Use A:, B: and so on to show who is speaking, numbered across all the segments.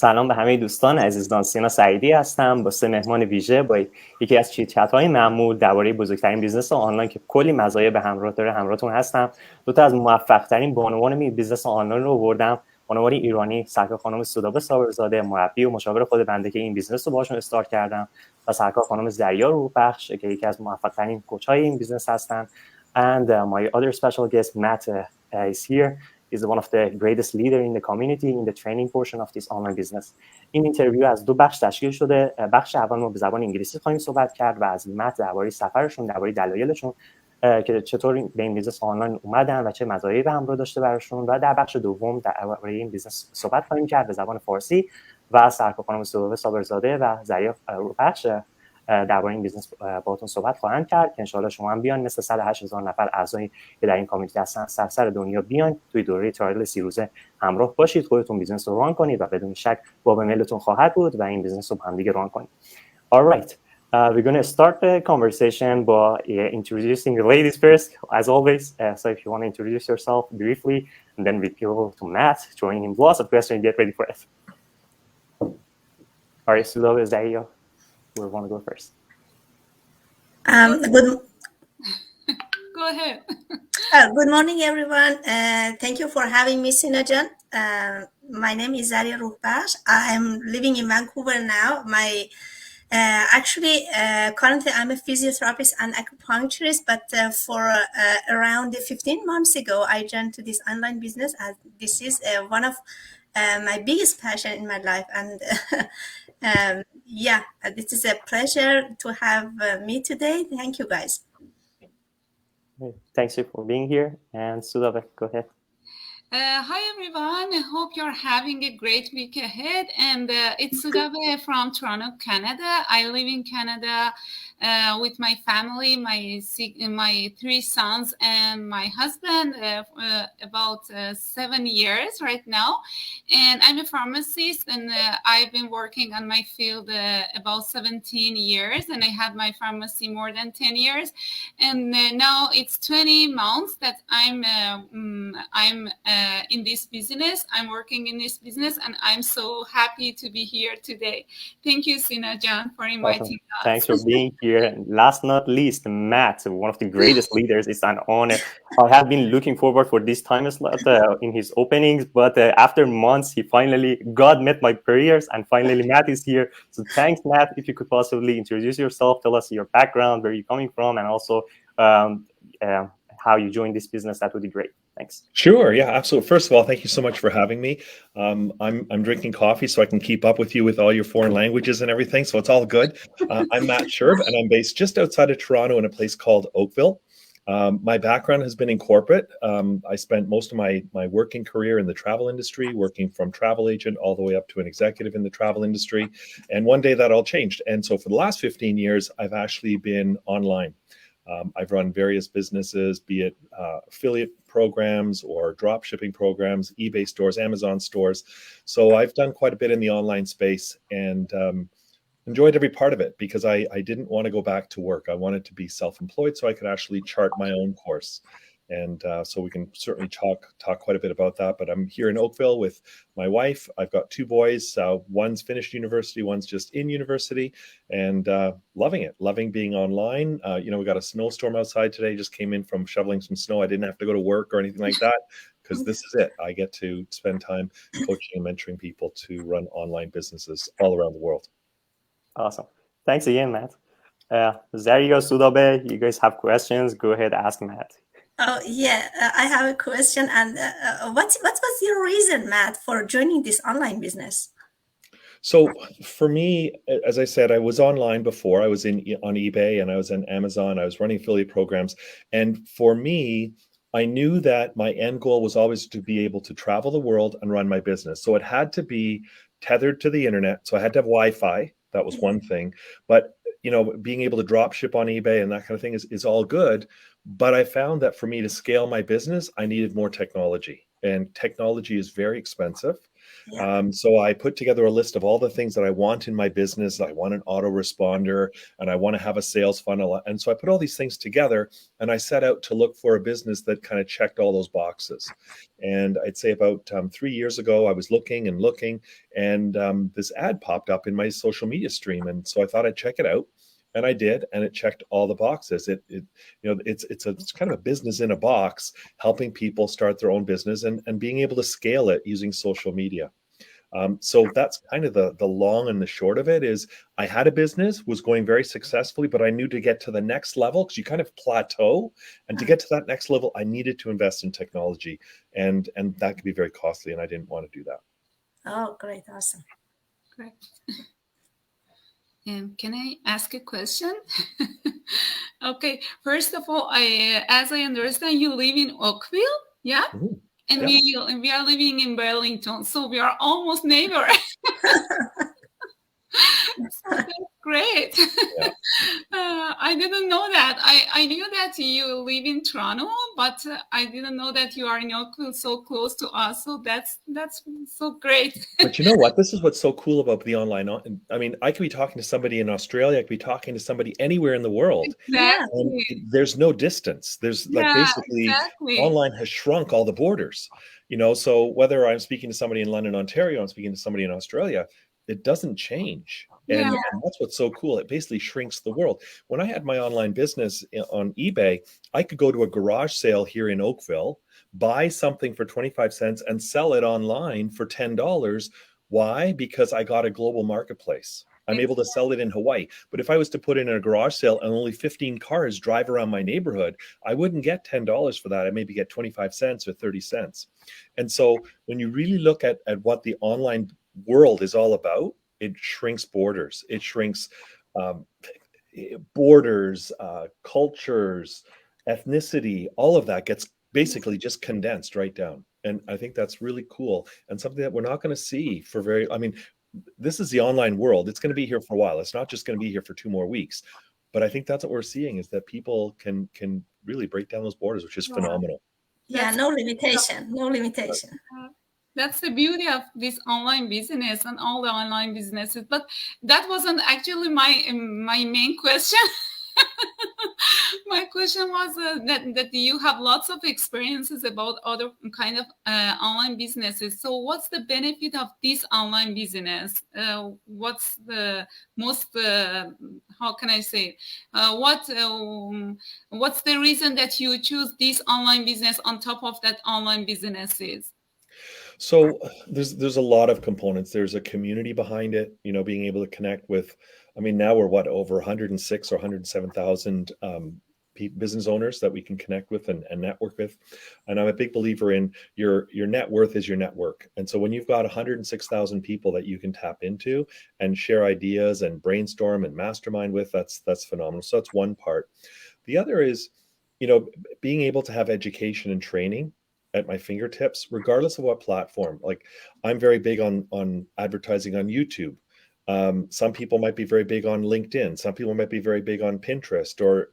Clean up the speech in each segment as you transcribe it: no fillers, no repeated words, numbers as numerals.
A: سلام به همه دوستان عزیزان. سینا سعیدی هستم با 3 مهمان ویژه با یکی از چیت چت های معمول درباره بزرگترین بیزنس آنلاین که کلی مزایا به همراه داره همراهتون هستم. دو تا از موفق ترین بانوان بیزنس آنلاین رو آوردم. بانوان ایرانی سرکار خانم سودابه صابرزاده، مربی و مشاور خود بنده که این بیزنس رو باهاشون استارت کردم، و سرکار خانم زریا روبخش که یکی از موفق ترین کوچ های این بیزنس هستن. And my other special guest Matt is here. Is one of the greatest leader in the community in the training portion of this online business. این اینترویو از 2 بخش تشکیل شده. بخش اول ما به زبان انگلیسی خواهیم صحبت کرد و از مت درباره سفرشون، درباره دلایلشون که چطور به این بیزنس آنلاین اومدن و چه مزایایی به همراه داشته براشون، و در بخش دوم درباره این بیزنس صحبت خواهیم کرد به زبان فارسی و سرکار خانم سودابه صابرزاده و زریا روبخش درباره این بیزنس باهاتون صحبت خواهند کرد که انشالله شما هم بیان مثل 108,000 نفر اعضایی که در این کامیونیتی هستن سراسر دنیا بیان توی دوره ترایل 30 روزه همراه باشید، خودتون بیزنس رو ران کنید و بدون شک باب میلتون خواهد بود و این بیزنس رو با هم دیگه ران کنید. Alright, we're going to start the conversation by introducing the ladies first, as always. So if you want to introduce yourself briefly, and then we go to Matt, join him lots of questions, get ready for it. Alright, Sudabhe, Zaria. We want to go first.
B: Go ahead.
C: Good morning, everyone. Thank you for having me, Sinajan. My name is Zaria Ruhbash. I am living in Vancouver now. Currently I'm a physiotherapist and acupuncturist, but for around 15 months ago, I joined to this online business, as this is one of my biggest passion in my life. And this is a pleasure to have me today. Thank you, guys.
A: Thanks for being here. And Sudabhe, go ahead.
B: Hi, everyone. I hope you're having a great week ahead. And it's Sudabhe from Toronto, Canada. I live in Canada with my family, my 3 sons and my husband, about 7 years right now. And I'm a pharmacist, and I've been working on my field about 17 years, and I had my pharmacy more than 10 years. And now it's 20 months that I'm in this business. I'm working in this business, and I'm so happy to be here today. Thank you, Sinajan, for inviting us.
A: Thanks for being here. And last not least, Matt, one of the greatest leaders. It's an honor. I have been looking forward for this time slot in his openings, but after months, God met my prayers, and finally Matt is here. So thanks, Matt. If you could possibly introduce yourself, tell us your background, where you're coming from, and also how you joined this business, that would be great. Thanks.
D: Sure. Yeah, absolutely. First of all, thank you so much for having me. I'm drinking coffee so I can keep up with you with all your foreign languages and everything. So it's all good. I'm Matt Sherb, and I'm based just outside of Toronto in a place called Oakville. My background has been in corporate. I spent most of my working career in the travel industry, working from travel agent all the way up to an executive in the travel industry. And one day that all changed. And so for the last 15 years, I've actually been online. I've run various businesses, be it affiliate programs or drop shipping programs, eBay stores, Amazon stores. So I've done quite a bit in the online space and enjoyed every part of it because I didn't want to go back to work. I wanted to be self-employed so I could actually chart my own course. And so we can certainly talk quite a bit about that. But I'm here in Oakville with my wife. I've got 2 boys. One's finished university, one's just in university, and loving being online. We got a snowstorm outside today. Just came in from shoveling some snow. I didn't have to go to work or anything like that because this is it. I get to spend time coaching and mentoring people to run online businesses all around the world.
A: Awesome. Thanks again, Matt. Zaria, Sudabhe, you guys have questions? Go ahead, ask Matt.
C: Oh, yeah, I have a question. And what was your reason, Matt, for joining this online business?
D: So for me, as I said, I was online before. I was on eBay and I was on Amazon. I was running affiliate programs. And for me, I knew that my end goal was always to be able to travel the world and run my business. So it had to be tethered to the internet. So I had to have Wi-Fi. That was one thing. But being able to drop ship on eBay and that kind of thing is all good. But I found that for me to scale my business, I needed more technology. And technology is very expensive.
C: Yeah.
D: So I put together a list of all the things that I want in my business. I want an autoresponder and I want to have a sales funnel. And so I put all these things together and I set out to look for a business that kind of checked all those boxes. And I'd say about 3 years ago, I was looking and looking, and this ad popped up in my social media stream. And so I thought I'd check it out. And I did, and it checked all the boxes. It's kind of a business in a box, helping people start their own business and being able to scale it using social media. So that's kind of the long and the short of it. Is I had a business, was going very successfully, but I knew to get to the next level, because you kind of plateau, and to get to that next level, I needed to invest in technology, and that could be very costly, and I didn't want to do that.
C: Oh, great. Awesome.
B: Great. And can I ask a question? Okay. First of all, as I understand, you live in Oakville, yeah?
D: Mhm.
B: And
D: Yeah.
B: we are living in Burlington, so we are almost neighbors. So that's great.
D: Yeah.
B: I didn't know that. I knew that you live in Toronto, but I didn't know that you are in Oakville, so close to us. So that's so great.
D: But you know what? This is what's so cool about the online. I mean, I could be talking to somebody in Australia. I could be talking to somebody anywhere in the world.
C: Yeah.
D: And
B: Exactly.
D: there's no distance. There's like
B: Yeah,
D: basically
B: exactly.
D: online has shrunk all the borders. So whether I'm speaking to somebody in London, Ontario, I'm speaking to somebody in Australia, it doesn't change.
B: Yeah.
D: And that's what's so cool. It basically shrinks the world. When I had my online business on eBay, I could go to a garage sale here in Oakville, buy something for 25 cents and sell it online for $10. Why? Because I got a global marketplace. I'm able to sell it in Hawaii. But if I was to put in a garage sale and only 15 cars drive around my neighborhood, I wouldn't get $10 for that. I maybe get 25 cents or 30 cents. And so when you really look at what the online world is all about, it shrinks borders. It shrinks borders, cultures, ethnicity, all of that gets basically just condensed right down. And I think that's really cool and something that we're not going to see for this is the online world. It's going to be here for a while. It's not just going to be here for 2 more weeks. But I think that's what we're seeing, is that people can really break down those borders, which is phenomenal.
C: Yeah, no limitation. No limitation.
B: That's the beauty of this online business and all the online businesses. But that wasn't actually my main question. My question was that you have lots of experiences about other kind of online businesses. So what's the benefit of this online business? What's the most, how can I say, what's the reason that you choose this online business on top of that online businesses?
D: So there's a lot of components. There's a community behind it, being able to connect with, now we're over 106 or 107,000 business owners that we can connect with and network with. And I'm a big believer in your net worth is your network. And so when you've got 106,000 people that you can tap into and share ideas and brainstorm and mastermind with, that's phenomenal. So that's one part. The other is, being able to have education and training at my fingertips, regardless of what platform. Like, I'm very big on advertising on YouTube. Some people might be very big on LinkedIn. Some people might be very big on Pinterest or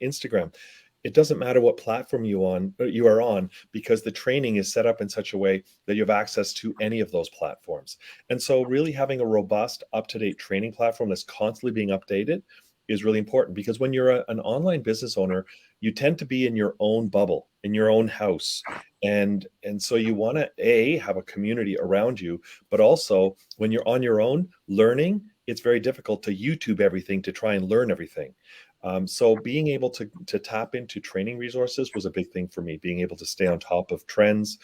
D: Instagram. It doesn't matter what platform you are on, because the training is set up in such a way that you have access to any of those platforms. And so really having a robust, up-to-date training platform that's constantly being updated is really important, because when you're an online business owner, you tend to be in your own bubble, in your own house. And so you want to have a community around you, but also when you're on your own learning, it's very difficult to YouTube everything, to try and learn everything. So being able to tap into training resources was a big thing for me. Being able to stay on top of trends,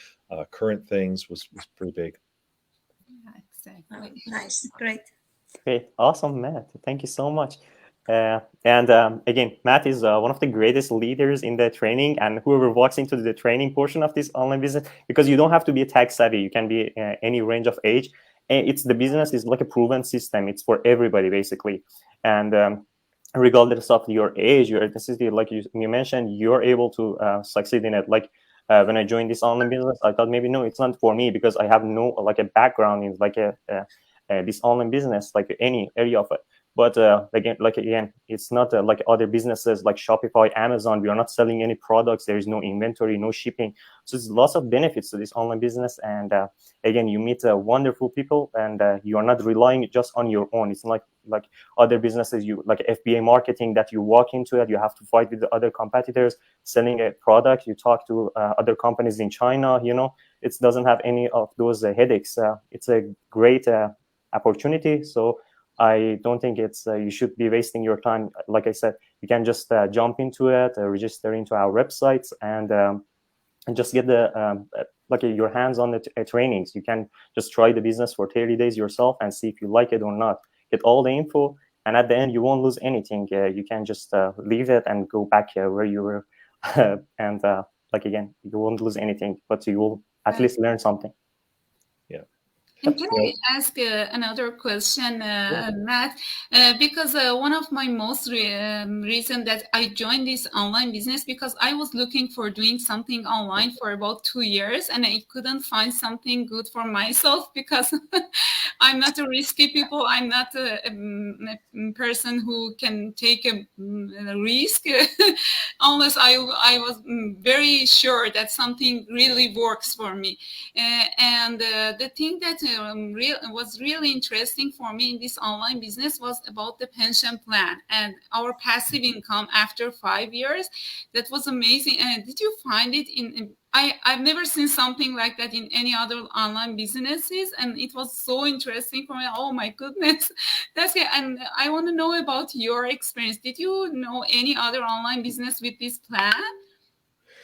D: current things was pretty big.
B: Yeah, exactly.
C: Nice, great.
A: Great, awesome, Matt. Thank you so much. Again, Matt is one of the greatest leaders in the training, and whoever walks into the training portion of this online business, because you don't have to be tech savvy. You can be any range of age. And the business is like a proven system. It's for everybody, basically. And regardless of your age, your ethnicity, like you mentioned, you're able to succeed in it. Like when I joined this online business, I thought maybe, no, it's not for me, because I have no a background in this online business, like any area of it. But again, it's not like other businesses like Shopify, Amazon. We are not selling any products. There is no inventory, no shipping. So there's lots of benefits to this online business. And again, you meet wonderful people, and you are not relying just on your own. It's like other businesses, you like FBA marketing, that you walk into it, you have to fight with the other competitors selling a product. You talk to other companies in China. It doesn't have any of those headaches. It's a great opportunity. So I don't think it's you should be wasting your time. Like I said, you can just jump into it, register into our websites, and just get the your hands on the trainings. You can just try the business for 30 days yourself and see if you like it or not. Get all the info, and at the end, you won't lose anything. You can just leave it and go back where you were, and again, you won't lose anything, but you will at least learn something.
B: And can I ask another question, Matt? Because one of my most reason that I joined this online business, because I was looking for doing something online for about 2 years, and I couldn't find something good for myself because I'm not a risky people. I'm not a person who can take a risk unless I was very sure that something really works for me. And the thing that was really interesting for me in this online business was about the pension plan and our passive income after 5 years. That was amazing. And did you find it I've never seen something like that in any other online businesses, and it was so interesting for me. Oh my goodness, that's it. And I want to know about your experience. Did you know any other online business with this plan?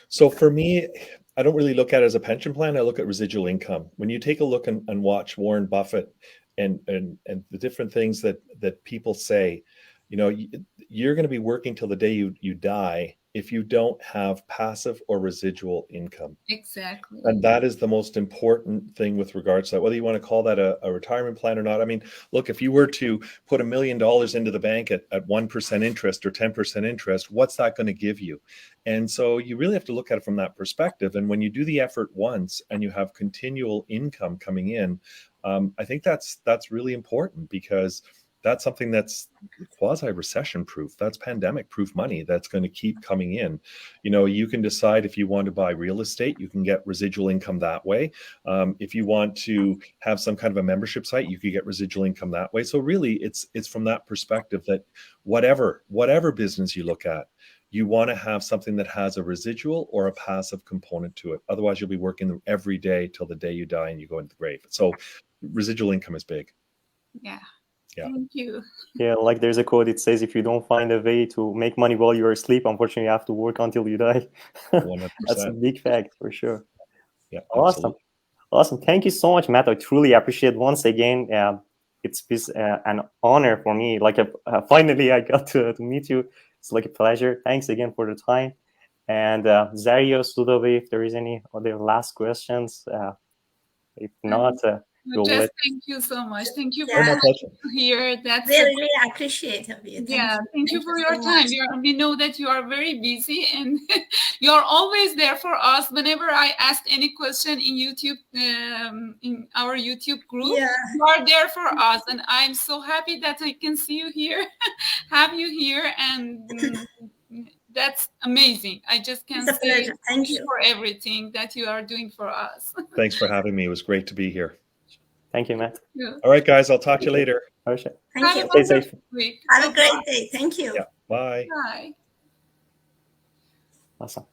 D: So for me, I don't really look at it as a pension plan. I look at residual income. When you take a look and watch Warren Buffett and the different things that people say, you're going to be working till the day you die if you don't have passive or residual income.
B: Exactly.
D: And that is the most important thing with regards to that, whether you want to call that a retirement plan or not. I mean, look, if you were to put $1 million into the bank at 1% interest or 10% interest, what's that going to give you? And so you really have to look at it from that perspective. And when you do the effort once and you have continual income coming in, I think that's really important, because that's something that's quasi-recession proof. That's pandemic proof money that's going to keep coming in. You can decide if you want to buy real estate, you can get residual income that way. If you want to have some kind of a membership site, you could get residual income that way. So really, it's from that perspective that whatever business you look at, you want to have something that has a residual or a passive component to it. Otherwise, you'll be working every day till the day you die and you go into the grave. So residual income is big.
B: Yeah.
D: Yeah.
B: Thank you.
A: Yeah, like there's a quote, it says, if you don't find a way to make money while you're asleep, unfortunately, you have to work until you die.
D: 100%.
A: That's a big fact for sure.
D: Yeah,
A: Awesome. Thank you so much, Matt. I truly appreciate once again. It's an honor for me. Finally, I got to meet you. It's like a pleasure. Thanks again for the time. And Zarios, Ludovic, if there is any other last questions, if not,
B: thank you so much. Thank you for having me here. That's
C: really appreciate of you.
B: Thank you for your time. We know that you are very busy, and you're always there for us. Whenever I ask any question in YouTube, in our YouTube group, you are there for us, and I'm so happy that I can see you here, have you here, and that's amazing. I just can't say thank you for everything that you are doing for us.
D: Thanks for having me. It was great to be here.
A: Thank you, Matt.
B: Yeah.
D: All right, guys. I'll talk to you later.
A: Thank
C: you.
A: Stay safe.
C: Have a great day. Thank you.
D: Yeah. Bye.
B: Bye.
A: Awesome.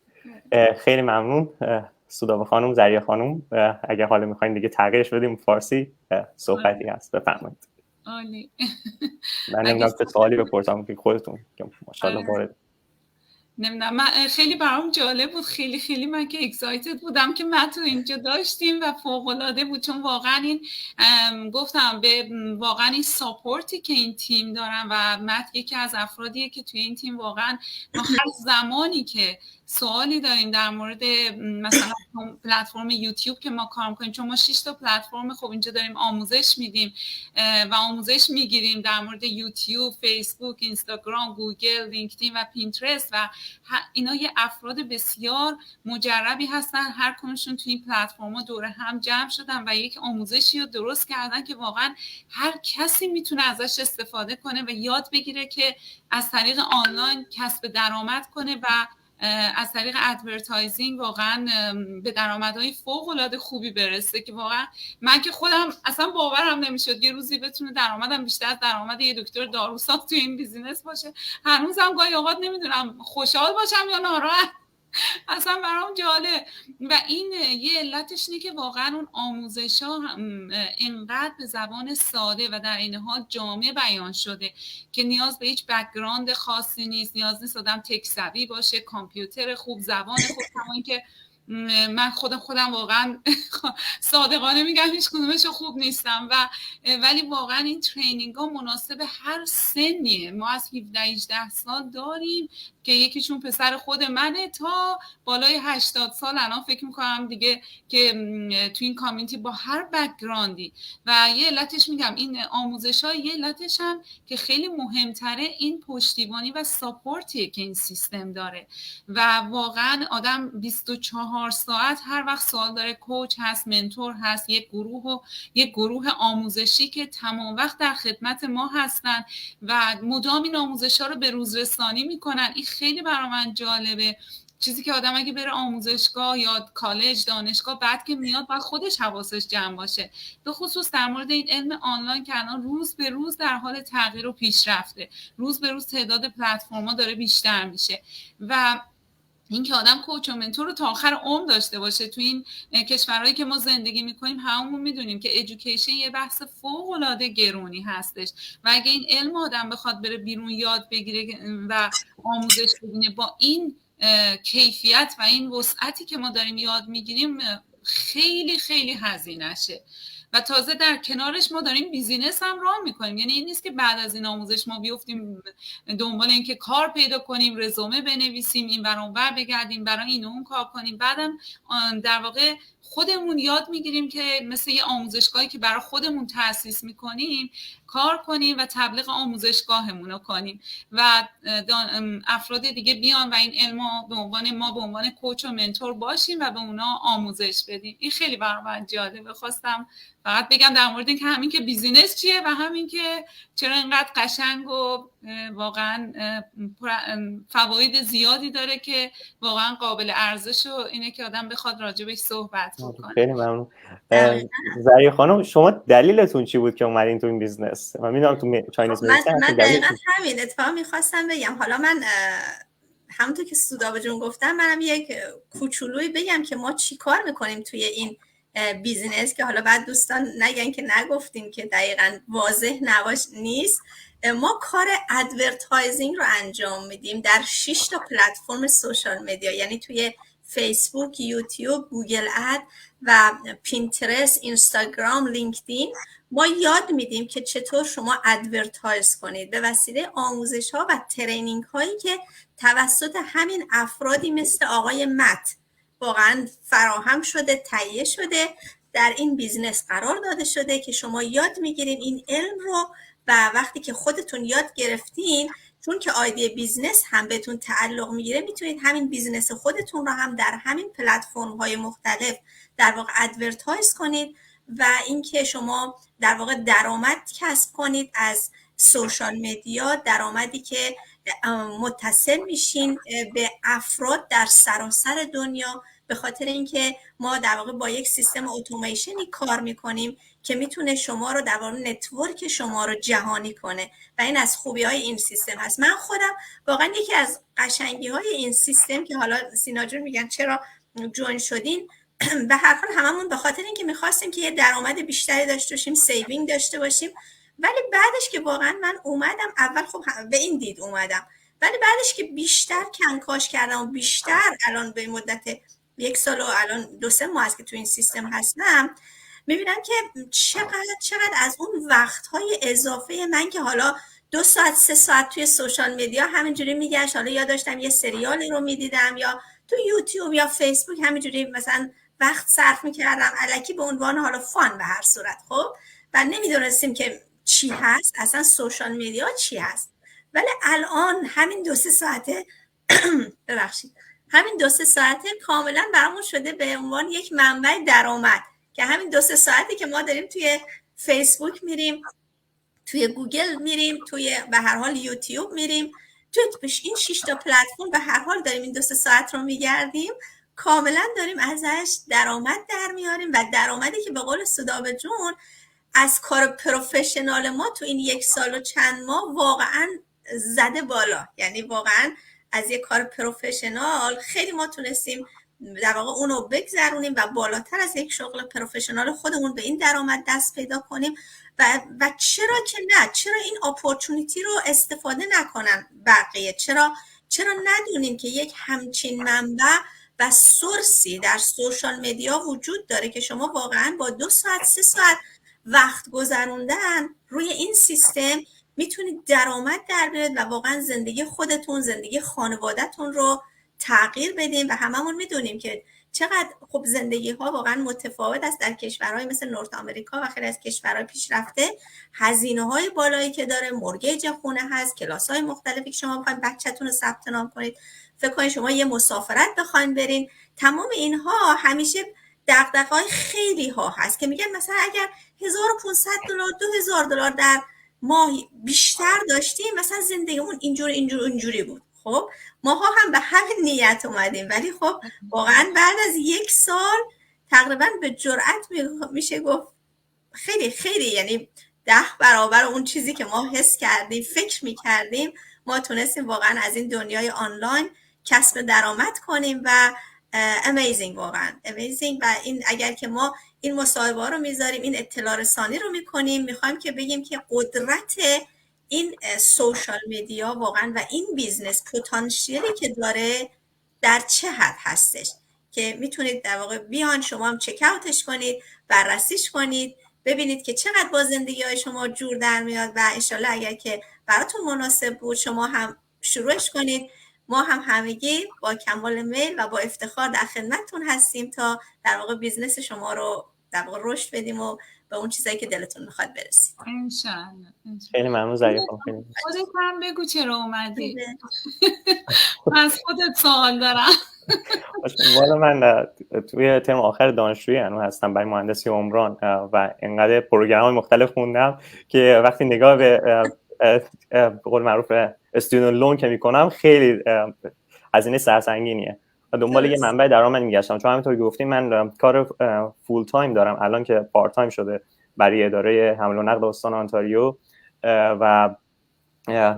A: خیلی ممنون سودابه خانم، زریه خانم. اگر حالا میخواین دیگه تغییرش بدیم فارسی صحبتی هست، بفرمایید.
B: عالی.
A: من نمیدونم چه سوالی بپرسم که خودتون که ماشاءالله وارد.
B: نمیدونم، من خیلی برام جالب بود، خیلی من که اکسایتد بودم که من تو اینجا داشتیم و فوق العاده بود، چون واقعا این گفتم به واقعا این ساپورتی که این تیم دارن و مت یکی از افرادیه که توی این تیم واقعا ما هر زمانی که سوالی داریم در مورد مثلا پلتفرم یوتیوب که ما کار می‌کنیم، چون ما 6 تا پلتفرم خب اینجا داریم آموزش میدیم و آموزش میگیریم در مورد یوتیوب، فیسبوک، اینستاگرام، گوگل، لینکدین و پینترست، و اینا یه افراد بسیار مجربی هستن، هر کدومشون توی این پلتفرم‌ها دوره هم جمع شدن و یک آموزشی رو درست کردن که واقعا هر کسی میتونه ازش استفاده کنه و یاد بگیره که از طریق آنلاین کسب درآمد کنه و از طریق ادورتایزینگ واقعا به درآمدهای فوق‌العاده خوبی برسه، که واقعا من که خودم اصلا باورم نمیشد یه روزی بتونه درآمدم بیشتر از درآمد یه دکتر داروساز تو این بیزینس باشه. هنوزم گاهی اوقات نمیدونم خوشحال باشم یا ناراحت، اصلا برام جالب. و این یه علتش اینه که واقعا اون آموزش‌ها اینقدر به زبان ساده و در این حال جامع بیان شده که نیاز به هیچ بک‌گراند خاصی نیست، نیاز نیست آدم تک سوی باشه، کامپیوتر خوب، زبان خوب. همون که من خودم واقعا صادقانه میگم هیچ کدومش خوب نیستم ولی واقعا این ترینینگ ها مناسب هر سنیه. ما از 17-18 سال داریم که یکیشون پسر خود منه تا بالای 80 سال الان فکر میکنم دیگه، که تو این کامیونیتی با هر بک‌گراندی. و یه علتش میگم این آموزش ها، یه علتش هم که خیلی مهمتره این پشتیبانی و ساپورتیه که این سیستم داره و واقعا آدم 24 ساعت هر وقت سوال داره کوچ هست، منتور هست، یک گروه آموزشی که تمام وقت در خدمت ما هستن و مدام این آموزش ها رو به روز رسانی میکنن. این خیلی برای من جالبه، چیزی که آدم اگه بره آموزشگاه یا کالج، دانشگاه، بعد که میاد باید خودش حواسش جمع باشه، به خصوص در مورد این علم آنلاین که الان روز به روز در حال تغییر و پیشرفته، روز به روز تعداد پلتفرم‌ها داره بیشتر میشه و این که آدم کوچ و منتور رو تا آخر عمر داشته باشه. تو این کشورهایی که ما زندگی میکنیم هممون میدونیم که ادویکیشن یه بحث فوق‌العاده گرونی هستش و اگه این علم آدم بخواد بره بیرون یاد بگیره و آموزش ببینه با این کیفیت و این وسعتی که ما داریم یاد میگیریم، خیلی خیلی هزینه‌شه و تازه در کنارش ما داریم بیزینس هم راه میکنیم. یعنی این نیست که بعد از این آموزش ما بیفتیم دنبال این که کار پیدا کنیم، رزومه بنویسیم، این ور اون ور بگردیم برای این و اون کار کنیم، بعدم در واقع خودمون یاد میگیریم که مثل یه آموزشگاهی که برای خودمون تأسیس میکنیم کار کنیم و تبلیغ آموزشگاهمون رو کنیم و افراد دیگه بیان و این علم به عنوان کوچ و منتور باشیم و به اونا آموزش بدیم. این خیلی برای من جالبه. خواستم فقط بگم در مورد این که همین که بیزینس چیه و همین که چرا اینقدر قشنگ و واقعا فواید زیادی داره که واقعا قابل ارزش و اینه که آدم بخواد راجبش صحبت بکنه.
A: خیلی ممنون. زریع خانم، شما دلیلتون چی بود که اومدین تو این بیزنس؟ من میدونم تو چاینیز
C: من دقیقاً همین اتفاق می‌خواستم بگم. حالا من همونطور که سودابه جون گفتم، منم یک کوچولویی بگم که ما چی کار میکنیم توی این بیزینس که حالا بعد دوستان نگن که نگفتیم که دقیقاً واضح نیست. ما کار ادورتایزینگ رو انجام میدیم در 6 تا پلتفرم سوشال مدیا، یعنی توی فیسبوک، یوتیوب، گوگل اد و پینترست، اینستاگرام، لینکدین. ما یاد میدیم که چطور شما ادورتایز کنید به وسیله آموزش ها و ترینینگ هایی که توسط همین افرادی مثل آقای مت واقعا فراهم شده، تهیه شده، در این بیزنس قرار داده شده که شما یاد میگیرین این علم رو و وقتی که خودتون یاد گرفتین، چون که ایده بیزنس هم بهتون تعلق میگیره، میتونید همین بیزنس خودتون رو هم در همین پلتفرم های مختلف در واقع ادورتایز کنید و اینکه شما در واقع درآمد کسب کنید از سوشال مدیا، درآمدی که متصل میشین به افراد در سراسر دنیا، به خاطر اینکه ما در واقع با یک سیستم اتوماسیونی کار میکنیم که میتونه شما رو در واقع نتورک شما رو جهانی کنه و این از خوبی های این سیستم هست. من خودم واقعا یکی از قشنگی های این سیستم که حالا سینا جون میگن چرا جوین شدین، به هر حال هممون به خاطر اینکه میخواستیم که یه درآمد بیشتری داشته باشیم، سیوینگ داشته باشیم، ولی بعدش که واقعا من اومدم، اول خب به این دید اومدم، ولی بعدش که بیشتر کنکاش کردم و بیشتر الان به مدت 1 سال و الان 2-3 ماه است که تو این سیستم هستم، میبینم که چقدر از اون وقتهای اضافه من که حالا 2 ساعت 3 ساعت توی سوشال مدیا همینجوری میگشت، حالا یا داشتم یه سریالی رو میدیدم یا تو یوتیوب یا فیسبوک همینجوری مثلا وقت صرف میکردم الکی به عنوان حالا فان به هر صورت، خب و نمیدونستیم که چی هست اصلا سوشال مدیا چی هست. ولی الان همین 2-3 ساعته ببخشید همین 2-3 ساعته کاملا برامون شده به عنوان یک منبع درآمد که همین 2-3 ساعتی که ما داریم توی فیسبوک میریم، توی گوگل میریم، توی به هر حال یوتیوب میریم، توی این 6 تا پلتفرم به هر حال داریم این 2-3 ساعت رو میگردیم، کاملا داریم ازش درآمد در میاریم و درآمدی که به قول سودابه جون از کار پروفشنال ما تو این 1 سال و چند ماه واقعا زده بالا. یعنی واقعا از یک کار پروفشنال خیلی ما تونستیم در واقع اونو بگذرونیم و بالاتر از یک شغل پروفشنال خودمون به این درآمد دست پیدا کنیم و چرا که نه، چرا این اپورتونیتی رو استفاده نکنن بقیه، چرا ندونیم که یک همچین منبع و سورسی در سوشال مدیا وجود داره که شما واقعا با 2 ساعت 3 ساعت وقت گذروندن روی این سیستم میتونید درآمد در بیارید و واقعا زندگی خودتون، زندگی خانواده‌تون رو تغییر بدین. و هممون میدونیم که چقدر خب زندگی ها واقعا متفاوت است در کشورهای مثل نورت آمریکا و خیلی از کشورهای پیشرفته. هزینه های بالایی که داره، مورگیج خونه هست، کلاس های مختلفی که شما بخواید بچه‌تون رو ثبت نام کنید، فکر کنید شما یه مسافرت بخواید برین، تمام اینها همیشه دغدغه‌های خیلی ها هست که میگن مثلا اگر $1500 $2000 در ماه بیشتر داشتیم مثلا زندگیمون اینجوری بود. خب ماها هم به همین نیت اومدیم، ولی خب واقعا بعد از 1 سال تقریبا به جرئت میشه گفت خیلی یعنی 10 برابر اون چیزی که ما حس کردیم فکر میکردیم ما تونستیم واقعا از این دنیای آنلاین کسب درآمد کنیم و امیزینگ، واقعا امیزینگ. و این اگر که ما این مصاحبه رو میذاریم، این اطلاع رسانی رو میکنیم، میخوایم که بگیم که قدرت این سوشال مدیا واقعا و این بیزنس پتانسیلی که داره در چه حد هستش که میتونید در واقع بیان شما هم چک اوتش کنید، بررسیش کنید، ببینید که چقدر با زندگی های شما جور در میاد و انشالله اگر که براتون مناسب بود شما هم شروعش کنید. ما هم همگی با کمال میل و با افتخار در خدمتتون هستیم تا در واقع بیزنس شما رو در واقع رشد بدیم و به اون چیزایی که دلتون میخواد برسید.
B: انشالله.
A: خیلی ممنون زریعه خانم.
B: خودت هم بگو چرا اومدی. از خودت سوال دارم.
A: والا من توی ترم آخر دانشجویی هستم برای مهندسی عمران و انقدر پروگرام‌های مختلف خوندم که وقتی نگاه به قول معروف استودنت لون که میکنم خیلی هزینه سرسنگینیه و دنبال یه منبع درآمد میگشتم. چون همونطور که گفتیم من کار فول تایم دارم الان که پارت تایم شده برای اداره حمل و نقل استان آنتاریو و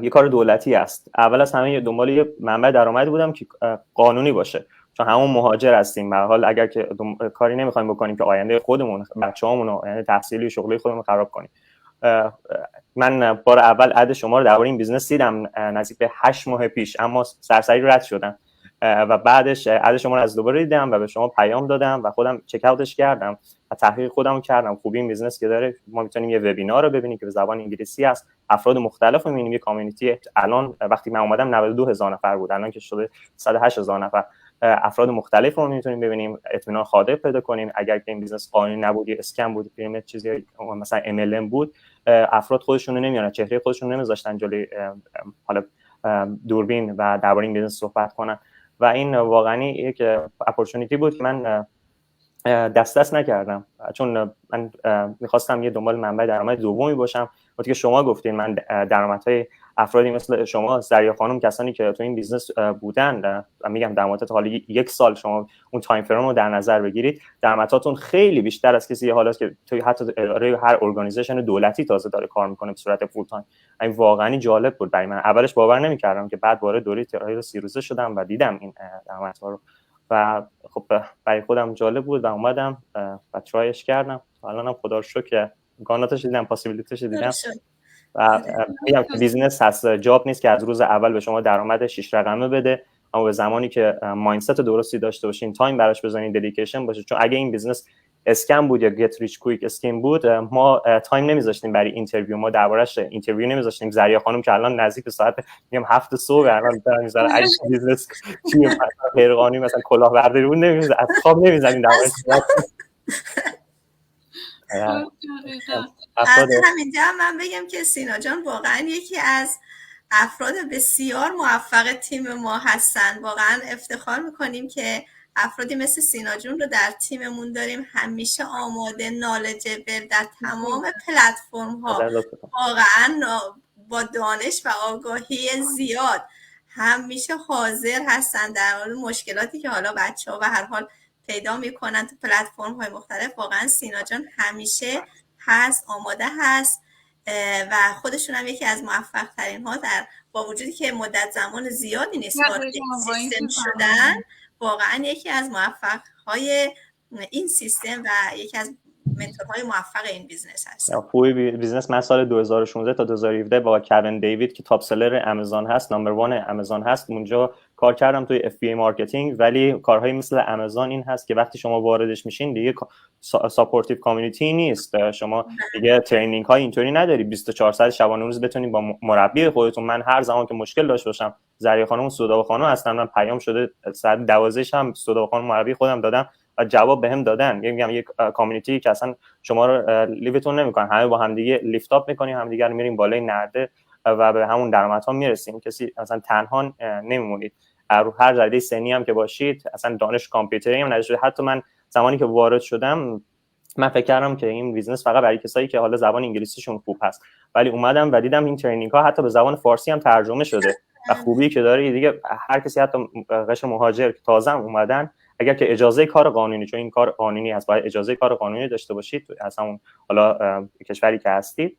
A: یه کار دولتی است. اول از همه دنبال یه منبع درآمد بودم که قانونی باشه، چون همون مهاجر هستیم به هر حال. اگر که کاری نمیخوایم بکنیم که آینده خودمون، بچه‌هامون و یعنی تحصیلی و شغلی خودمون خراب کنیم. من بار اول اد شما رو درباره این بیزنس دیدم نزدیک به 8 ماه پیش، اما سرسری رد شدم و بعدش اد شما رو از دوباره دیدم و به شما پیام دادم و خودم چک اوتش کردم و تحقیق خودم کردم. خوبی این بیزنس که داره ما میتونیم یه وبینار رو ببینیم که به زبان انگلیسی است، افراد مختلف رو می‌بینیم، یه کامیونیتی. الان وقتی من اومدم 92000 نفر بود، الان که شده 108000 نفر. افراد مختلف رو میتونیم ببینیم، اطمینان خاطر پیدا کنیم. اگر که این بیزنس قانونی نبود، اسکم بود، پیرامید چیزی مثلا MLM بود، افراد خودشون رو نمیارن، چهره خودشون رو نمیذاشتن جلوی حالا دوربین و درباره این بیزنس صحبت کنن. و این واقعا یک اپورتونیتی بود که من دست نکردم، چون من میخواستم یه دنبال منبع درآمد دومی باشم. وقتی که شما گفتین من درآمدهای افرادی مثل شما زریعه خانم، کسانی که تو این بیزنس بودن و میگم در مدت حالا 1 سال شما اون تایم فریم رو در نظر بگیرید، درآمداتون خیلی بیشتر از کسی حالا که توی حتی اداره هر ارگانیزیشن دولتی تازه داره کار میکنه به صورت فول تایم. این واقعا جالب بود برای من. اولش باور نمیکردم که بعد وارد دوره تراپی 3 روزه شدم و دیدم این درآمدها رو و خب برای خودم جالب بود و اومدم و ترایش کردم. الانم خدا رو شکر امکاناتش دیدم، پاسیبیلیتیش دیدم و میگم که بیزنس هست، جاب نیست که از روز اول به شما درآمد 6 رقمه بده، اما به زمانی که مایندست درستی داشته باشین، تایم براش بزنین، ددیکیشن باشه. چون اگه این بیزنس اسکم بود یا گت ریچ کویک اسکیم بود، ما تایم نمیذاشتیم برای اینترویو، ما دربارش اینترویو نمیذاشتیم. زریعه خانم که الان نزدیک به ساعت میگم 7 صبح الان دارن میذارن اگه بیزنس چیه غیر قانونی مثلا کلاهبرداری بود نمیذارن، از خواب نمیذارین دربارش.
C: از همینجا من بگم که سینا جان واقعا یکی از افراد بسیار موفق تیم ما هستن. واقعا افتخار میکنیم که افرادی مثل سینا جون رو در تیممون داریم، همیشه آماده، نالجبل در تمام پلتفرم ها، واقعا با دانش و آگاهی زیاد همیشه حاضر هستن در مورد مشکلاتی که حالا بچه‌ها به هر حال پیدا میکنن تو پلتفرم های مختلف. واقعا سینا جان همیشه هست، آماده هست و خودشون هم یکی از موفق ترین ها با وجودی که مدت زمان زیادی نیست وارد سیستم شدن، واقعا یکی از موفق های این سیستم و یکی از منتورهای موفق این بیزنس هست.
A: خوبی بیزنس. من سال 2016 تا 2017 با کوین دیوید که تاپ سلر آمازون هست، نمبر 1 آمازون هست، اونجا کار کردم توی FBA مارکتینگ. ولی کارهای مثل آمازون این هست که وقتی شما واردش میشین دیگه ساپورتیو کامیونیتی نیست، شما دیگه ترینینگ های اینطوری نداری 24 ساعت شبانه روز بتونید با مربی خودتون. من هر زمان که مشکل داشته باشم، زریعه خانم و سودا خانم هستن، من پیام شده ساعت 12 شب سودا خانم مربی خودم دادم و جواب بهم دادن. میگم یک کامیونیتی که اصلا شما رو لیفتون نمیکنن، همه با هم دیگه لیفت اپ میکنیم، هم دیگه رو میریم بالای نرده و به همون درآمدها میرسیم. کسی اصلا تنها نمیمونید. رو هر زده سنی هم که باشید، اصلا دانش کامپیوتری هم نداشته. حتی من زمانی که وارد شدم من فکر کردم که این بیزنس فقط برای کسایی که حالا زبان انگلیسیشون خوب هست، ولی اومدم و دیدم این ترینینگ ها حتی به زبان فارسی هم ترجمه شده و خوبی که داره دیگه هر کسی، حتی قشر مهاجر که تازه اومدن، اگر که اجازه کار قانونی، چون این کار قانونی هست، باید اجازه کار قانونی داشته باشید از همون حالا کشوری که هستید.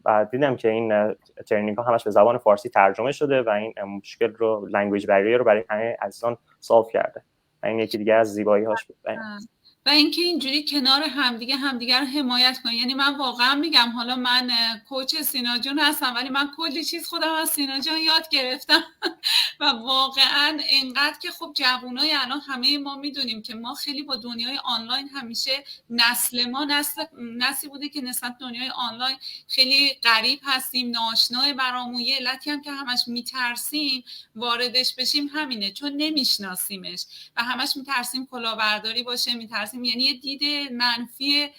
A: بعد دیدم که این ترینینگ ها همش به زبان فارسی ترجمه شده و این مشکل رو، لنگویج برییر رو برای همه عزیزان سالو کرده. این یکی دیگه از زیبایی هاش بود.
B: و اینکه اینجوری کنار همدیگه رو حمایت کنن. یعنی من واقعا میگم، حالا من کوچ سینا جون هستم ولی من کلی چیز خودم از سینا جون یاد گرفتم و واقعا اینقدر که خب جوانای الان همه ما میدونیم که ما خیلی با دنیای آنلاین همیشه نسلی بوده که نسبت دنیای آنلاین خیلی غریب هستیم، ناآشنای برامون. یه علتی هم که همش میترسیم واردش بشیم همینه، چون نمیشناسیمش و همش میترسیم کلاهبرداری باشه، میترسیم، یعنی یه دید منفی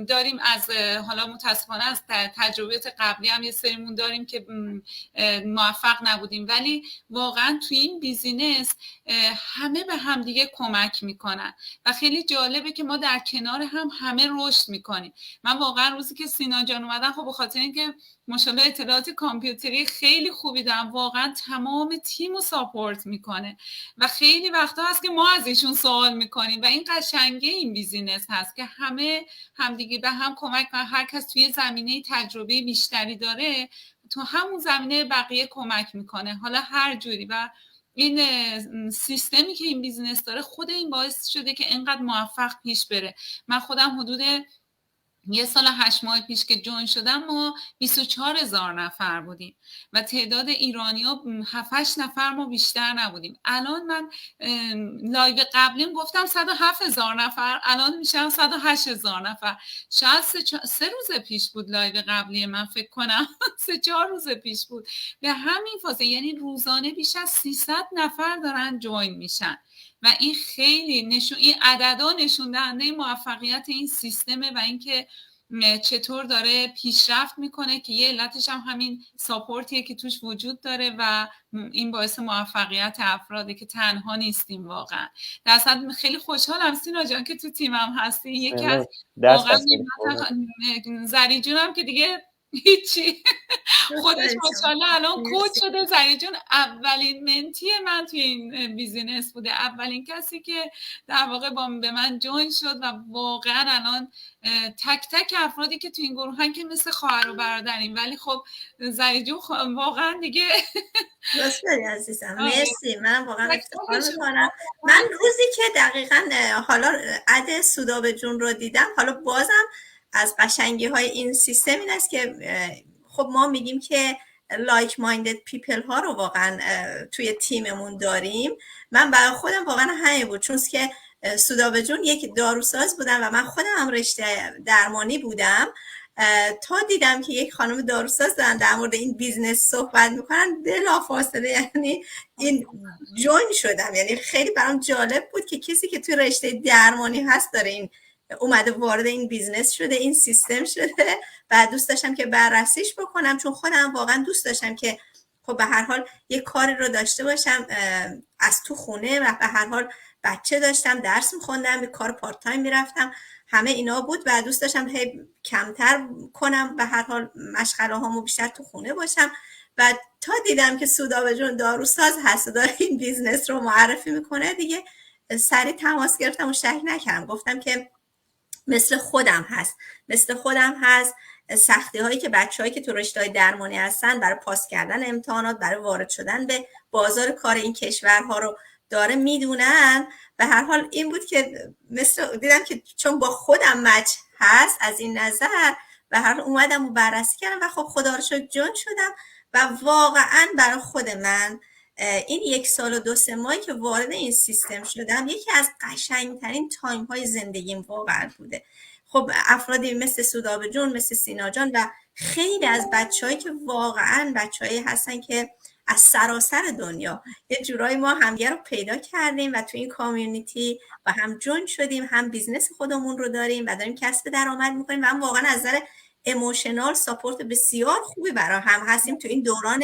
B: داریم از، حالا متاسفانه از تجربیات قبلی هم یه سریمون داریم که موفق نبودیم. ولی واقعا توی این بیزینس همه به هم دیگه کمک میکنن و خیلی جالبه که ما در کنار هم همه رشد میکنیم. من واقعا روزی که سینا جان اومدن، خب به خاطر اینکه ماشاءالله اطلاعات کامپیوتری خیلی خوبی دارم، واقعا تمام تیم رو ساپورت میکنه و خیلی وقتا هست که ما از ایشون سوال میکنیم و این قشنگه این بیزینس هست که همه همدیگه به هم کمک کنن. هر کس توی زمینه تجربه بیشتری داره تو همون زمینه بقیه کمک میکنه، حالا هر جوری. و این سیستمی که این بیزینس داره خود این باعث شده که اینقدر موفق پیش بره. من خودم حدود یه سال 8 ماه پیش که جوین شدم ما 24,000 نفر بودیم و تعداد ایرانی‌ها 7-8 نفر ما بیشتر نبودیم. الان من لایو قبلیم گفتم 107,000 نفر، الان میشن 108,000 نفر. شاید 3 روز پیش بود لایو قبلی من، فکر کنم 3-4 روز پیش بود. به همین فاصله یعنی روزانه بیش از 300 نفر دارن جوین میشن و این خیلی این عددا نشون دهنده موفقیت این سیستمه و اینکه چطور داره پیشرفت میکنه، که یه علتش هم همین ساپورتیه که توش وجود داره و این باعث موفقیت افراده که تنها نیستیم. واقعا در اصل خیلی خوشحالم سینا جان که تو تیمم هستی. یکی از واقعا زری جونم که دیگه هیچی، خودش ماشاءالله الان کوچ شده. زری جون اولین منتی من توی این بیزینس بوده، اولین کسی که در واقع به من جوین شد و واقعا الان تک تک افرادی که توی این گروهن که مثل خواهر و برادریم. ولی خب زری جون واقعا دیگه
C: دوست داری عزیزم، مرسی. من واقعا افتخار میکنم. من روزی که دقیقاً حالا عد سودابه جون رو دیدم، حالا بازم از قشنگی های این سیستم این است که خب ما میگیم که لایک مایندد پیپل ها رو واقعا توی تیممون داریم. من برای خودم واقعا همین بود، چون که سودابه جون یک داروساز بودم و من خودم هم رشته درمانی بودم، تا دیدم که یک خانم داروساز دارن در مورد این بیزنس صحبت میکنن بلافاصله یعنی این جوین شدم. یعنی خیلی برام جالب بود که کسی که توی رشته درمانی هست داره این اومده وارد این بیزنس شده، این سیستم شده و دوست داشتم که بررسیش بکنم، چون خودم واقعا دوست داشتم که خب به هر حال یک کاری رو داشته باشم از تو خونه و به هر حال بچه داشتم، درس میخوندم، یک کار پارت تایم میرفتم، همه اینا بود و دوست داشتم هی کمتر کنم، به هر حال مشغله هامو بیشتر تو خونه باشم. و تا دیدم که سودابه جون داروساز هست و داره این بیزنس رو معرفی میکنه، دیگه سریع تماس گرفتم و شک نکردم، گفتم که مثل خودم هست سختی هایی که بچه‌هایی که تو رشته‌های درمانی هستن برای پاس کردن امتحانات، برای وارد شدن به بازار کار این کشورها رو داره میدونن. به هر حال این بود که مثل دیدم که چون با خودم مچ هست از این نظر، به هر حال اومدم و بررسی کردم و خب خدا رو شکر جون شدم. و واقعا برای خود من این 1 سال و 2 ماهی که وارد این سیستم شدم یکی از قشنگترین تایم های زندگیم واقعا بوده. خب افرادی مثل سودابه جون، مثل سینا جان و خیلی از بچه‌هایی که واقعا بچه‌هایی هستن که از سراسر دنیا یه جورایی ما همدیگه رو پیدا کردیم و تو این کامیونیتی و هم جون شدیم، هم بیزنس خودمون رو داریم و داریم کسب درآمد می‌کنیم و هم واقعا از نظر ایموشنال ساپورت بسیار خوبی برای هم هستیم تو این دوران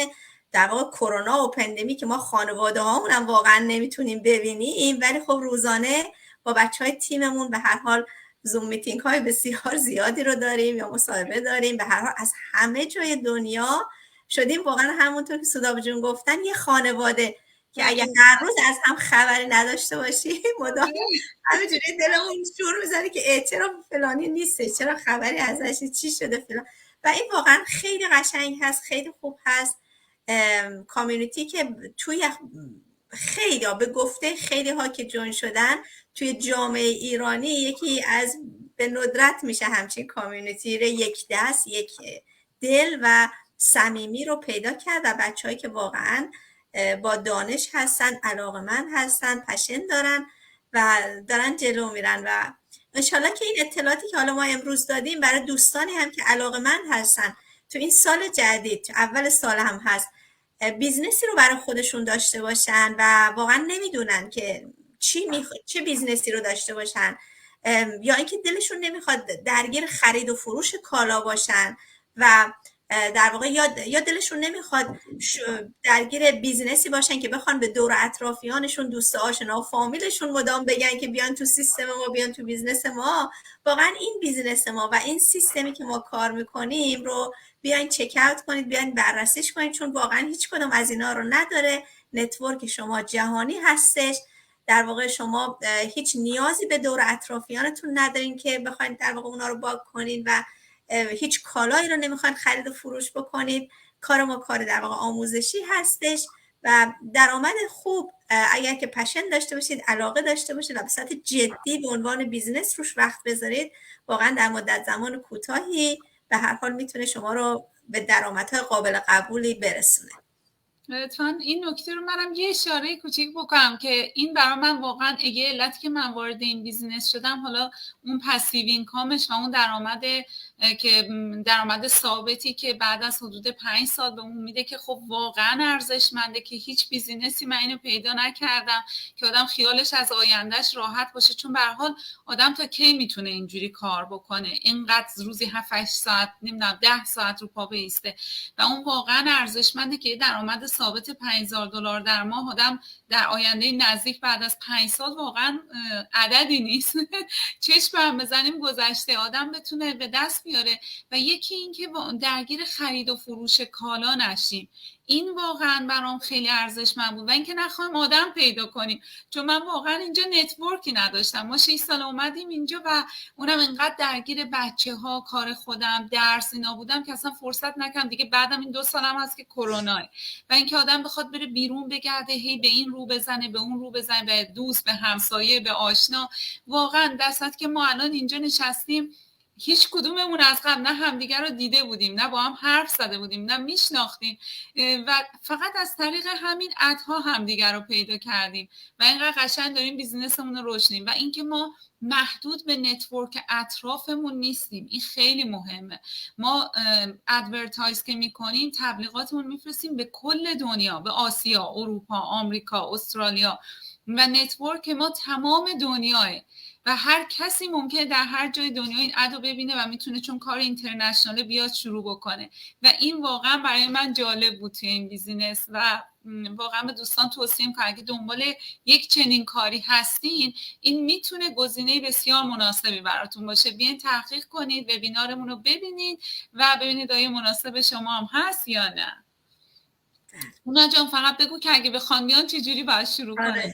C: در واقع کرونا و پندمی که ما خانواده هامون هم واقعا نمیتونیم ببینیم، ولی خب روزانه با بچهای تیممون به هر حال زوم میتینگ های بسیار زیادی رو داریم یا مصاحبه داریم، به هر حال از همه جای دنیا شدیم واقعا همونطور که سودابه جون گفتن یه خانواده که اگه هر روز از هم خبری نداشته باشیم مدام همینجوری دلمون شور میزنه که چرا فلانی نیسته، چرا خبری ازش، چی شده فلان. و این واقعا خیلی قشنگ هست، خیلی خوب هست. کامیونیتی که توی خیلی ها به گفته خیلی ها که جون شدن توی جامعه ایرانی یکی از به ندرت میشه همچین کامیونیتی رو یک دست یک دل و صمیمی رو پیدا کرد و بچه‌هایی که واقعا با دانش هستن، علاقه‌مند هستن، پشن دارن و دارن جلو میرن و انشالله که این اطلاعاتی که حالا ما امروز دادیم برای دوستانی هم که علاقه‌مند هستن تو این سال جدید، تو اول سال هم هست، بیزنسی رو برای خودشون داشته باشن و واقعا نمیدونن که چه بیزنسی رو داشته باشن یا اینکه دلشون نمیخواد درگیر خرید و فروش کالا باشن و در واقع یا دلشون نمیخواد درگیر بیزنسی باشن که بخوان به دور اطرافیانشون، دوست آشنا و فامیلشون مدام بگن که بیان تو سیستم ما، بیان تو بیزنس ما. واقعا این بیزنس ما و این سیستمی که ما کار میکنیم رو بیاین چک اوت کنید، بیاین بررسیش کنید، چون واقعا هیچ کدوم از اینا رو نداره. نتورک شما جهانی هستش، در واقع شما هیچ نیازی به دور اطرافیانتون ندارین که بخواید در واقع اونا رو باگ کنین و هیچ کالایی رو نمیخواین خرید و فروش بکنید. کار ما کار در واقع آموزشی هستش و درآمد خوب اگر که پشن داشته باشید، علاقه داشته باشید و به صورت جدی به عنوان بیزنس روش وقت بذارید، واقعا در مدت زمان کوتاهی به هر حال میتونه شما رو به درآمدهای قابل قبولی برسونه.
B: لطفاً این نکته رو منم یه اشاره کوچیک بکنم که این برای من واقعا اگه علتی که من وارد این بیزینس شدم، حالا اون پسیو اینکامش و اون درآمد ثابتی که بعد از حدود 5 سال به اون میده که خب واقعا ارزشمنده که هیچ بیزینسی من اینو پیدا نکردم که آدم خیالش از آیندهش راحت باشه، چون به هر حال آدم تا کی میتونه اینجوری کار بکنه، اینقدر روزی 7-8 ساعت نمیدونم 10 ساعت رو پا بیسته و اون واقعا ارزشمنده که درآمد ثابت $5000 در ماه آدم در آینده نزدیک بعد از 5 سال واقعا عددی نیست. چشم هم بزنیم گذشته آدم بتونه به دست بیاره و یکی این که درگیر خرید و فروش کالا نشیم. این واقعا برام خیلی ارزشمند بود و اینکه نخوایم آدم پیدا کنیم، چون من واقعا اینجا نتورکی نداشتم. ما 6 سال اومدیم اینجا و اونم انقدر درگیر بچه‌ها، کار خودم، درس اینا بودم که اصلا فرصت نکردم دیگه. بعدم این 2 سالم هست که کروناه و اینکه آدم بخواد بره بیرون بگرده، هی به این رو بزنه به اون رو بزنه، به دوست، به همسایه، به آشنا، واقعا دست که ما الان اینجا نشستیم هیچ کدوممون از قبل نه همدیگر رو دیده بودیم، نه با هم حرف زده بودیم، نه میشناختیم و فقط از طریق همین ادها همدیگر رو پیدا کردیم و اینقدر قشنگ داریم بیزینسمون رو روشنیم و اینکه ما محدود به نتورک اطرافمون نیستیم. این خیلی مهمه. ما ادورتایز که میکنیم، تبلیغاتمون میفرستیم به کل دنیا، به آسیا، اروپا، آمریکا، استرالیا و نتورک ما تمام دنیاه و هر کسی ممکنه در هر جای دنیا این اد رو ببینه و میتونه چون کار اینترنشنال بیاد شروع بکنه و این واقعا برای من جالب بود توی این بیزینس و واقعا به دوستان توصیه می‌کنم که دنبال یک چنین کاری هستین، این میتونه گزینه بسیار مناسبی براتون باشه. بیاین تحقیق کنید، وبینارمون رو ببینید و ببینید آیا مناسب شما هم هست یا نه. اونا جان فقط بگو که اگه بخوان بیان چجوری باید شروع کنن.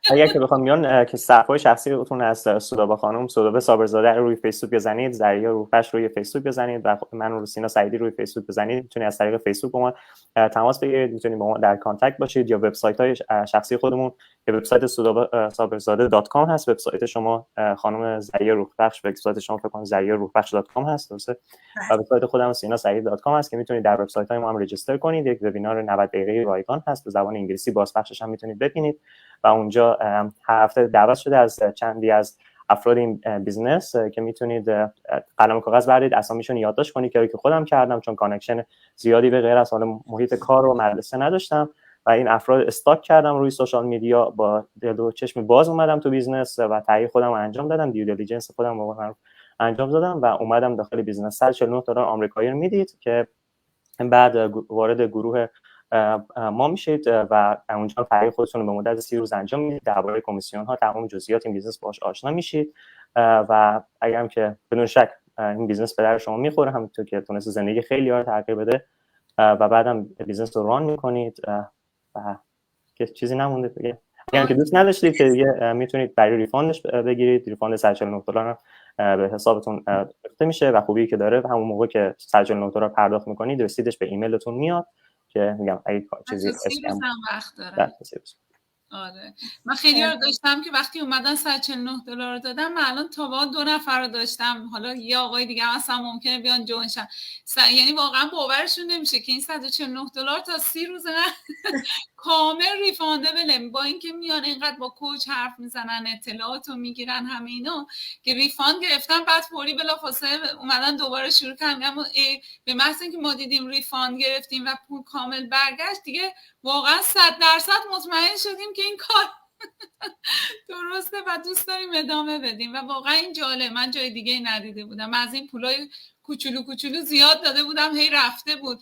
A: اگر که بخوام بیان که صفحه شخصیتون از سودابه خانم، سودابه صابرزاده روی فیسبوک بزنید، زریا روحبخش روی فیسبوک بزنید و من رو سینا سعیدی روی فیسبوک بزنید، میتونید از طریق فیسبوک با ما تماس بگیرید، میتونید با ما در کانتکت باشید یا وبسایت‌های شخصی خودمون که وبسایت سودابه صابرزاده.com هست، وبسایت شما خانم زریا روحبخش، وبسایت شما فکر کنم زریا روحبخش.com هست درسته، و وبسایت خودم سینا سعیدی.com هست که میتونید در وبسایت‌های ما هم رجیستر کنید. یک وبینار 90 دقیقه‌ای رایگان هست به زبان انگلیسی، بازپخشش هم میتونید ببینید و اونجا هر هفته دعوت شده از چندی از افراد این بیزنس که میتونید قلم و کاغذ بردارید، اسامیشون یادداشت کنید که خودم کردم چون کانکشن زیادی به غیر از حال محیط کار و مدرسه نداشتم و این افراد استاک کردم روی سوشال میدیا، با دل و چشم باز اومدم تو بیزنس و تحقیق خودم انجام دادم، دیو دیلیجنس خودم رو انجام دادم و اومدم داخل بیزنس. $149 آمریکایی رو میدید که بعد وارد گروه ما میشید و اونجا فرآیند خودتون رو به مدت 30 روز انجام میدید، درباره کمیسیون ها تمام جزئیات این بیزنس باهاش آشنا میشید و اگرم که بدون شک این بیزنس به درد شما میخوره، همونطور که تونست زندگی خیلی ها رو تغییر بده و بعدم بیزنس رو ران میکنید و که چیزی نمونده دیگه. اگرم که دوست نداشتید که دیگه میتونید برای ریفاندش بگیرید، ریفاند $149 به حسابتون اخته میشه و خوبی که داره همون موقع که $149 پرداخت میکنید رسیدش به ایمیلتون میاد که میگم اگه چیزی
B: اسکم وقت داره. آره من خیلی رو داشتم که وقتی اومدن $149 دادم، من الان تا 2 نفر رو داشتم، حالا یه آقای دیگه هم اصلا ممکنه بیان جوینشن، یعنی واقعا باورشون نمیشه که این $149 تا 30 روز کامل ریفاندبل، با اینکه میان اینقدر با کوچ حرف میزنن، اطلاعات رو میگیرن، همه اینا که ریفاند گرفتن، بعد فوری بلافاصله اومدن دوباره شروع کردن به محض اینکه ما دیدیم ریفاند گرفتیم و پول کامل برگشت، دیگه واقعا 100% مطمئن شدیم که این کار درسته و دوست داریم ادامه بدیم و واقعا این جالب، من جای دیگه ندیده بودم. من از این پولای کوچولو زیاد داده بودم، هی رفته بود،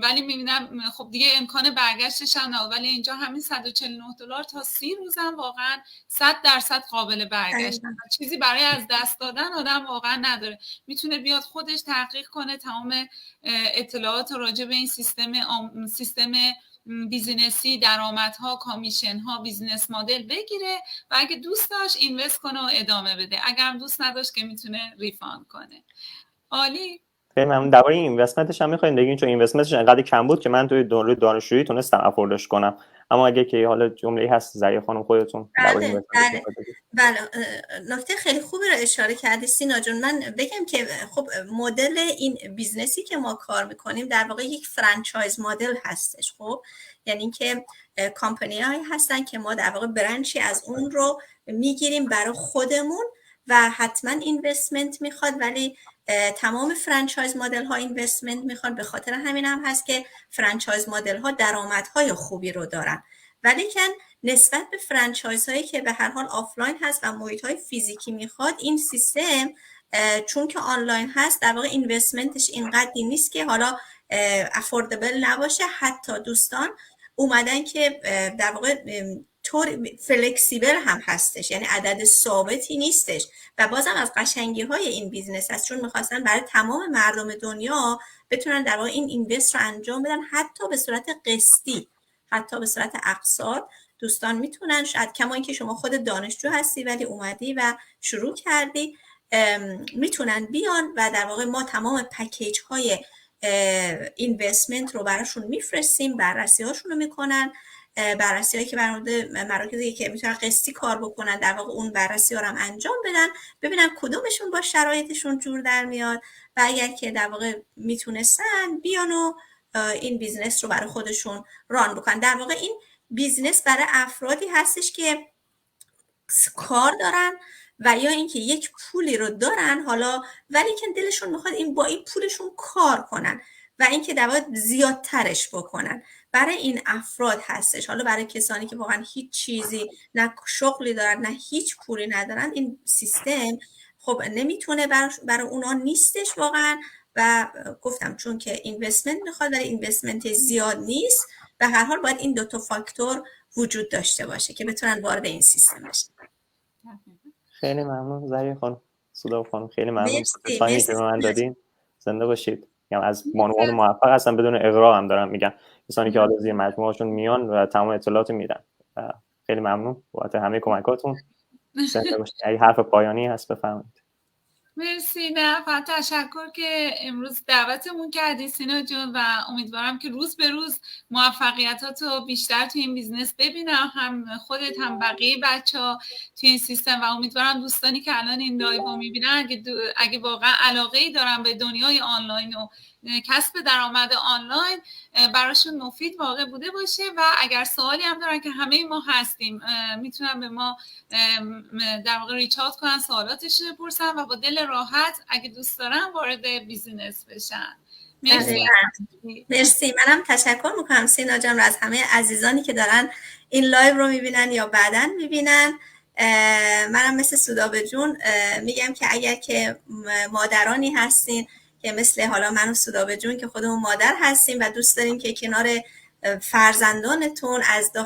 B: ولی میبینم خب دیگه امکان برگشتش هم نه، ولی اینجا همین $149 تا 30 روزم واقعا 100% قابل برگشت، چیزی برای از دست دادن آدم واقعا نداره، میتونه بیاد خودش تحقیق کنه، تمام اطلاعات راجع به این سیستم بیزینسی، درآمدها، کامیشن ها، بیزینس مدل بگیره و اگه دوست داشت اینوست کنه و ادامه بده، اگر دوست نداشت که میتونه ریفاند کنه. عالی.
A: من درباره این اینوستمنتش هم می‌خوایم بگین، چون اینوستمنتش انقدر کم بود که من توی دوره دانشجویی تونستم افوردش کنم، اما اگه که حالا جمله‌ای هست زریا خانم خودتون
C: بله نکته خیلی خوبی رو اشاره کردی سینا جون. من بگم که خب مدل این بیزنسی که ما کار میکنیم در واقع یک فرانچایز مدل هستش. خب یعنی که کمپانی هایی هستن که ما در واقع برانچی از اون رو میگیریم برای خودمون و حتما اینوستمنت میخواد، ولی تمام فرانچایز مدل ها اینوستمنت میخواد. به خاطر همین هم هست که فرانچایز مدل ها درآمدهای خوبی رو دارن، ولی که نسبت به فرانچایز هایی که به هر حال آفلاین هست و محیط های فیزیکی میخواد، این سیستم چون که آنلاین هست در واقع اینوستمنتش اینقدری نیست که حالا افوردبل نباشه. حتی دوستان اومدن که در واقع طور فلکسیبل هم هستش، یعنی عدد ثابتی نیستش و بازم از قشنگی های این بیزنس هست، چون میخواستن برای تمام مردم دنیا بتونن در واقع این اینوست رو انجام بدن، حتی به صورت قسطی، حتی به صورت اقساط. دوستان میتونن، شاید کما اینکه شما خود دانشجو هستی ولی اومدی و شروع کردی، میتونن بیان و در واقع ما تمام پکیج های اینوستمنت رو براشون میفرستیم، بررسی هاشون رو میکنن، بررسی هایی که مراکزی که میتونن قسطی کار بکنن در واقع اون بررسی ها رو هم انجام بدن، ببینن کدومشون با شرایطشون جور در میاد و اگر که در واقع میتونستن بیان و این بیزنس رو برای خودشون ران بکنن. در واقع این بیزنس برای افرادی هستش که کار دارن و یا اینکه یک پولی رو دارن حالا ولی که دلشون میخواد با این پولشون کار کنن و اینکه در واقع زیادترش بکنن برای این افراد هستش. حالا برای کسانی که واقعا هیچ چیزی، نه شغلی دارن نه هیچ پولی ندارن، این سیستم خب نمیتونه برای اونا نیستش واقعا. و گفتم چون که اینوستمنت میخواد ولی اینوستمنت زیاد نیست، به هر حال باید این 2 فاکتور وجود داشته باشه که بتونن وارد این سیستم بشن.
A: خیلی ممنون زریعه خانم، سودابه خانم، خیلی ممنون
C: مرسی.
A: تایمی که به من دادین. زنده باشید. میگم از بانوان موفق هستن، بدون اغراق هم دارم میگم، کسانی که حالا زیر مجموعهشون میان و تمام اطلاعات میدن. خیلی ممنون بابت همه کمکاتون. زنده باشید. اگه حرف پایانی هست بفرمایید.
B: مرسی. نه فقط تشکر که امروز دعوتمون کردی سینا جون و امیدوارم که روز به روز موفقیتاتو بیشتر تو این بیزنس ببینم، هم خودت هم بقیه بچه‌ها تو این سیستم. و امیدوارم دوستانی که الان این لایو رو میبینن اگه واقعا علاقه‌ای دارن به دنیای آنلاین و کسب درآمد آنلاین، براشون مفید واقع بوده باشه. و اگر سوالی هم دارن که همه ما هستیم، میتونن به ما در واقع ریچ اوت کنن، سوالاتشون رو بپرسن و با دل راحت اگه دوست دارن وارد بیزینس بشن. مرسی.
C: مرسی. منم تشکر میکنم سینا جان از همه عزیزانی که دارن این لایو رو میبینن یا بعداً میبینن. منم مثل سودابه جون میگم که اگر که مادرانی هستین که مثل حالا من و سودابه جون که خودمون مادر هستیم و دوست داریم که کنار فرزندانتون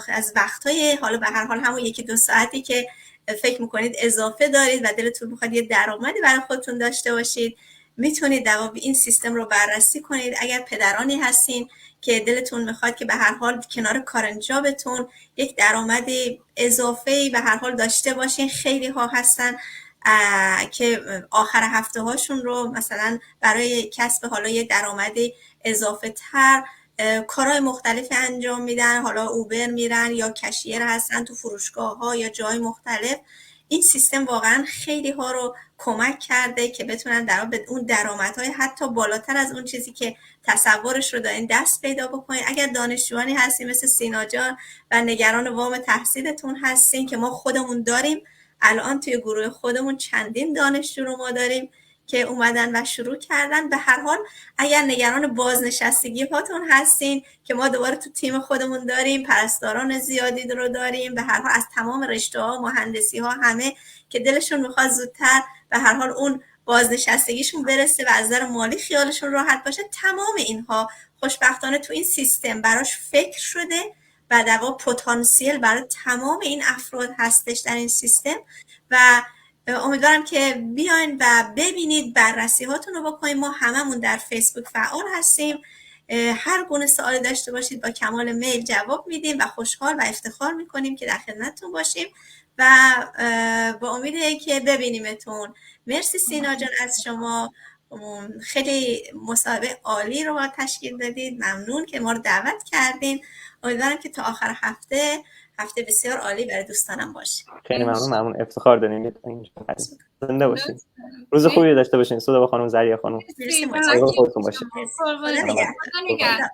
C: از وقتهای حالا به هر حال همون 1-2 ساعتی که فکر میکنید اضافه دارید و دلتون میخواد یه درآمدی برای خودتون داشته باشید، میتونید در واقع این سیستم رو بررسی کنید. اگر پدرانی هستین که دلتون میخواد که به هر حال کنار کارنجابتون یک درآمدی اضافه‌ای به هر حال داشته باشین، خیلی ها هستن که آخر هفته هاشون رو مثلا برای کسب حالا یه درآمدی اضافه تر کارهای مختلف انجام میدن، حالا اوبر میرن یا کشیر هستن تو فروشگاه ها یا جای مختلف. این سیستم واقعا خیلی ها رو کمک کرده که بتونن در اون درآمدهای حتی بالاتر از اون چیزی که تصورش رو دارین دست پیدا بکنین. اگر دانشجویانی هستین مثل سینا جان و نگران وام تحصیلتون هستین که ما خودمون داریم، الان توی گروه خودمون چندین دانشجو رو ما داریم که اومدن و شروع کردن. به هر حال اگر نگران بازنشستگی هاتون هستین که ما دوباره تو تیم خودمون داریم، پرستاران زیادی رو داریم، به هر حال از تمام رشته ها، مهندسی ها، همه که دلشون میخواد زودتر به هر حال اون بازنشستگیشون برسه و از نظر مالی خیالشون راحت باشه، تمام اینها خوشبختانه تو این سیستم براش فکر شده و در واقع پتانسیل برای تمام این افراد هستش در این سیستم. و امیدوارم که بیاین و ببینید، بررسی هاتون رو بکنید. ما هممون در فیسبوک فعال هستیم، هر گونه سوال داشته باشید با کمال میل جواب میدیم و خوشحال و افتخار میکنیم که در خدمتتون باشیم و با امید که ببینیمتون. مرسی سینا جان از شما، خیلی مصاحبه عالی رو تشکیل دادید. ممنون که ما رو دعوت کردین. امیدوارم که تا آخر هفته بسیار عالی برای دوستانم باشه.
A: خیلی ممنون، افتخار دارین. زنده باشید. روز خوبی داشته باشین. سودابه خانم، زریعه خانم.
C: مرسی.
A: خودتون باشید.
C: خدا نگهدار.